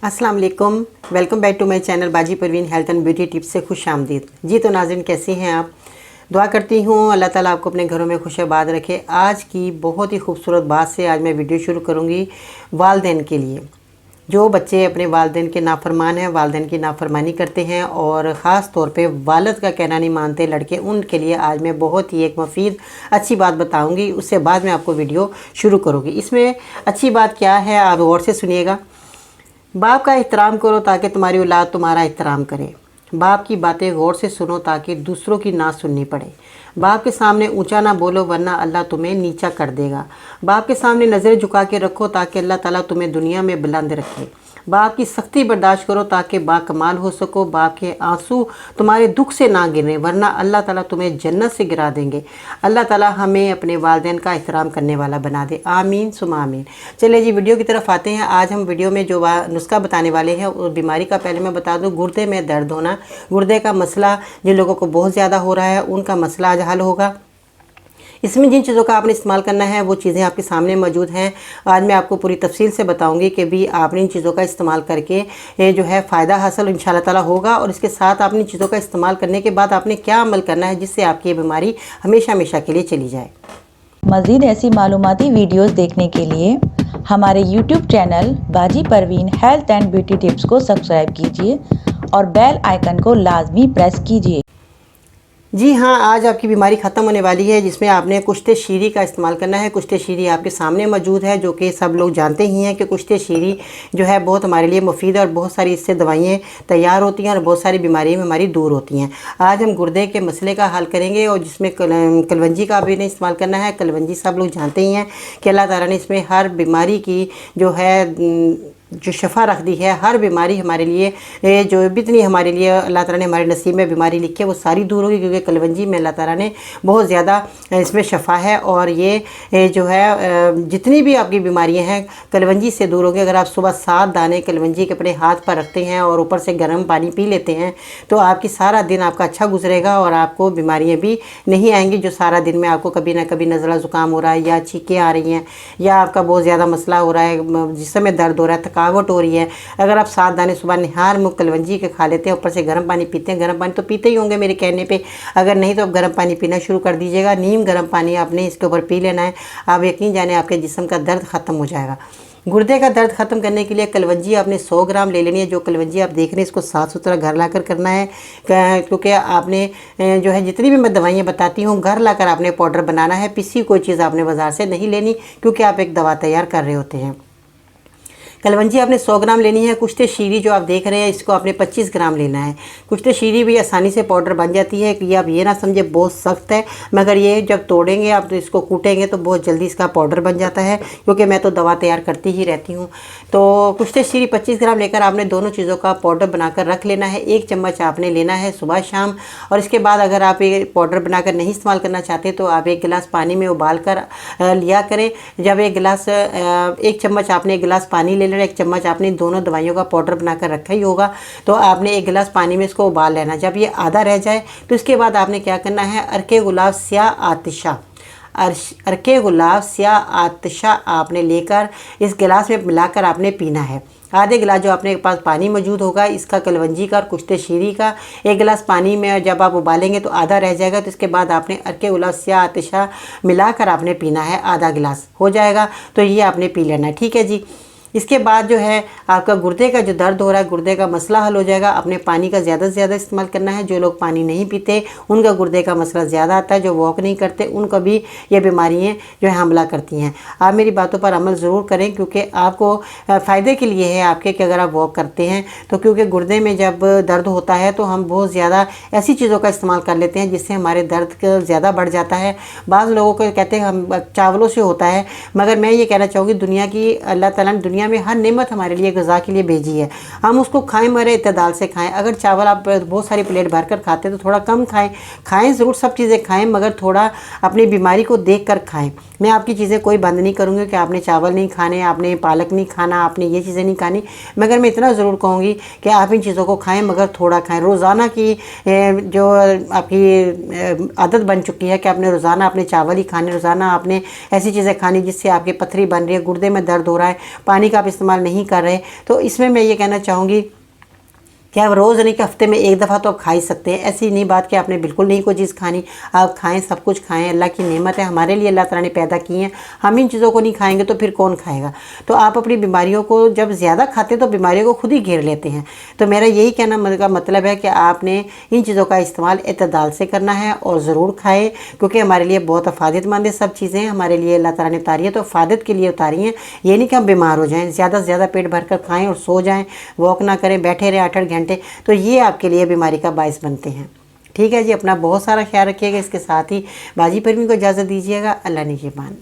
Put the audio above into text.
अस्सलाम वालेकुम। Welcome back to my channel Baji Parveen health and beauty tips से खुश आमदीद। जी तो नाज़रीन, कैसी हैं आप? दुआ करती हूँ अल्लाह ताला आपको अपने घरों में खुश आबाद रखे। आज की बहुत ही खूबसूरत बात से आज मैं वीडियो शुरू करूँगी वालदैन के लिए। जो बच्चे अपने वालदैन के नाफरमान हैं, वालदैन की नाफरमानी करते हैं और ख़ास तौर पे वालिद का कहना नहीं मानते लड़के, उनके लिए आज मैं बहुत ही एक मुफीद अच्छी बात बताऊंगी। उससे बाद में आपको वीडियो शुरू करूँगी। इसमें अच्छी बात क्या है आप गौर से सुनिएगा। बाप का एहतराम करो ताकि तुम्हारी औलाद तुम्हारा एहतराम करे। बाप की बातें गौर से सुनो ताकि दूसरों की ना सुननी पड़े। बाप के सामने ऊंचा ना बोलो वरना अल्लाह तुम्हें नीचा कर देगा। बाप के सामने नज़रें झुका के रखो ताकि अल्लाह ताला तुम्हें दुनिया में बुलंद रखे। बाप की सख्ती बर्दाश्त करो ताकि बाकमाल हो सको। बाप के आंसू तुम्हारे दुख से ना गिरे वरना अल्लाह ताला तुम्हें जन्नत से गिरा देंगे। अल्लाह ताला हमें अपने वालिदैन का एहतराम करने वाला बना दे, आमीन सुमा आमीन। चलिए जी वीडियो की तरफ आते हैं। आज हम वीडियो में जो नुस्खा बताने वाले हैं उस बीमारी का पहले मैं बता दूं, गुर्दे में दर्द होना, गुर्दे का मसला जिन लोगों को बहुत ज़्यादा हो रहा है उनका मसला आज हल होगा। इसमें जिन चीज़ों का आपने इस्तेमाल करना है वो चीज़ें आपके सामने मौजूद हैं। आज मैं आपको पूरी तफसील से बताऊंगी कि भी आपने इन चीज़ों का इस्तेमाल करके ये जो है फ़ायदा हासिल इंशाल्लाह ताला होगा। और इसके साथ आपने चीज़ों का इस्तेमाल करने के बाद आपने क्या अमल करना है जिससे आपकी ये बीमारी हमेशा हमेशा के लिए चली जाए। मज़ीद ऐसी मालूमाती वीडियोस देखने के लिए हमारे YouTube channel Baji Parveen health and beauty tips को सब्सक्राइब कीजिए और बेल आइकन को लाजमी प्रेस कीजिए। जी हाँ, आज आपकी बीमारी ख़त्म होने वाली है जिसमें आपने कुश्ते शीरी का इस्तेमाल करना है। कुश्ते शीरी आपके सामने मौजूद है जो कि सब लोग जानते ही हैं कि कुश्ते शीरी जो है बहुत हमारे लिए मुफीद है और बहुत सारी इससे दवाइयाँ तैयार होती हैं और बहुत सारी बीमारियाँ हमारी दूर होती हैं। आज हम गुर्दे के मसले का हल करेंगे और जिसमें कलवंजी का भी नहीं इस्तेमाल करना है। कलवंजी सब लोग जानते ही हैं कि अल्लाह ताला ने इसमें हर बीमारी की जो है जो शफ़ा रख दी है। हर बीमारी हमारे लिए जो जितनी हमारे लिए अल्लाह ताला ने हमारे नसीब में बीमारी लिखी है वो सारी दूर होगी, क्योंकि कलवंजी में अल्लाह ताला ने बहुत ज़्यादा इसमें शफ़ा है। और ये जो है जितनी भी आपकी बीमारियां हैं कलवंजी से दूर होगी। अगर आप सुबह 7 दाने कलवंजी के अपने हाथ पर रखते हैं और ऊपर से गर्म पानी पी लेते हैं तो आपकी सारा दिन आपका अच्छा गुजरेगा और आपको बीमारियाँ भी नहीं आएंगी जो सारा दिन में आपको कभी ना कभी नज़ला ज़ुकाम हो रहा है या छींकें आ रही हैं या आपका बहुत ज़्यादा मसला हो रहा है, जिसमें में दर्द हो रहा है, थकावट हो रही है। अगर आप 7 दाने सुबह निहार मुँह कलवंजी के खा लेते हैं, ऊपर से गर्म पानी पीते हैं, गर्म पानी तो पीते ही होंगे मेरे कहने पे, अगर नहीं तो आप गर्म पानी पीना शुरू कर दीजिएगा। नीम गर्म पानी आपने इसके ऊपर पी लेना है। आप यकीन जाने आपके जिस्म का दर्द ख़त्म हो जाएगा। गुर्दे का दर्द ख़त्म करने के लिए कलवंजी आपने 100 ग्राम ले लेनी है। जो कलवंजी आप देख रहे हैं इसको साफ़ सुथरा घर लाकर करना है, क्योंकि आपने जो है जितनी भी मैं दवाइयाँ बताती हूँ घर लाकर आपने पाउडर बनाना है। पिसी कोई चीज़ आपने बाज़ार से नहीं लेनी, क्योंकि आप एक दवा तैयार कर रहे होते हैं। कलवंजी आपने 100 ग्राम लेनी है। कुश्ते शीरी जो आप देख रहे हैं इसको आपने 25 ग्राम लेना है। कुश्ते शीरी भी आसानी से पाउडर बन जाती है कि ये आप ये ना समझे बहुत सख्त है, मगर ये जब तोड़ेंगे आप तो इसको कूटेंगे तो बहुत जल्दी इसका पाउडर बन जाता है, क्योंकि मैं तो दवा तैयार करती ही रहती हूँ। तो कुश्ते शीरी 25 ग्राम लेकर आपने दोनों चीज़ों का पाउडर बनाकर रख लेना है। 1 चम्मच आपने लेना है सुबह शाम। और इसके बाद अगर आप ये पाउडर बनाकर नहीं इस्तेमाल करना चाहते तो आप 1 गिलास पानी में उबाल कर लिया करें। जब 1 चम्मच आपने 1 गिलास पानी ले लेना, 1 चम्मच आपने दोनों दवाइयों का पाउडर बनाकर रखा ही होगा, तो आपने 1 गिलास पानी में इसको उबाल लेना। जब ये आधा रह जाए तो इसके बाद आपने क्या करना है, अरके गुलाब स्याह आतिशा, अरके गुलाब स्याह आतिशा आपने लेकर इस गिलास में मिलाकर आपने पीना है। आधे गिलास जो अपने पास पानी मौजूद होगा इसका कलवंजी का और कुश्ते शीरी का 1 गिलास पानी में जब आप उबालेंगे तो आधा रह जाएगा, तो इसके बाद आपने अरके गुलाब स्याह आतिशा मिलाकर आपने पीना है। आधा गिलास हो जाएगा तो ये आपने पी लेना है, ठीक है जी। इसके बाद जो है आपका गुर्दे का जो दर्द हो रहा है, गुर्दे का मसला हल हो जाएगा। अपने पानी का ज़्यादा से ज़्यादा इस्तेमाल करना है। जो लोग पानी नहीं पीते उनका गुर्दे का मसला ज़्यादा आता है, जो वॉक नहीं करते उनको भी ये बीमारियाँ जो है हमला करती हैं। आप मेरी बातों पर अमल ज़रूर करें, क्योंकि आपको फ़ायदे के लिए है आपके कि अगर आप वॉक करते हैं तो, क्योंकि गुर्दे में जब दर्द होता है तो हम बहुत ज़्यादा ऐसी चीज़ों का इस्तेमाल कर लेते हैं जिससे हमारे दर्द ज़्यादा बढ़ जाता है। बाज़ लोगों को कहते हैं हम चावलों से होता है, मगर मैं ये कहना चाहूँगी दुनिया की अल्लाह ताला ने दुनिया में हर नेमत हमारे लिए ग़िज़ा के लिए भेजी है, हम उसको खाएं मरे इत्तेदाल से खाएं। अगर चावल आप बहुत सारी प्लेट भर कर खाते हैं तो थोड़ा कम खाएं ज़रूर, सब चीज़ें खाएं, मगर थोड़ा अपनी बीमारी को देख कर खाएं। मैं आपकी चीज़ें कोई बंद नहीं करूँगी कि आपने चावल नहीं खाने, आपने पालक नहीं खाना, आपने ये चीज़ें नहीं खानी, मगर मैं इतना ज़रूर कहूँगी कि आप इन चीज़ों को खाएँ मगर थोड़ा खाएँ। रोज़ाना की जो आपकी आदत बन चुकी है कि आपने रोज़ाना आपने चावल ही खाने, रोज़ाना आपने ऐसी चीज़ें खानी जिससे आपकी पथरी बन रही है, गुर्दे में दर्द हो रहा है, पानी पानी का आप इस्तेमाल नहीं कर रहे, तो इसमें मैं ये कहना चाहूँगी कि आप रोज़ नहीं कि हफ्ते में एक दफ़ा तो आप खा ही सकते हैं। ऐसी नहीं बात कि आपने बिल्कुल नहीं कोई चीज़ खानी, आप खाएं, सब कुछ खाएं। अल्लाह की नेमत है, हमारे लिए अल्लाह ताला ने पैदा की है। हम इन चीज़ों को नहीं खाएंगे तो फिर कौन खाएगा। तो आप अपनी बीमारियों को जब ज़्यादा खाते हैं तो बीमारियों को खुद ही घेर लेते हैं। तो मेरा यही कहना का मतलब है कि आपने इन चीज़ों का इस्तेमाल इत्तदाल से करना है और ज़रूर खाएँ, क्योंकि हमारे लिए बहुत अफादतमंद है। सब चीज़ें हमारे लिए अल्लाह ताला ने उतारी है तो अफादत के लिए उतारी हैं। ये नहीं कि हम बीमार हो जाएँ। ज़्यादा से ज़्यादा पेट भर कर खाएँ और सो जाएँ, वॉक ना करें, बैठे रहें 8-8 घंटे, तो ये आपके लिए बीमारी का बायस बनते हैं। ठीक है जी, अपना बहुत सारा ख्याल रखिएगा। इसके साथ ही बाजी परवीन को इजाज़त दीजिएगा। अल्लाह निगहबान।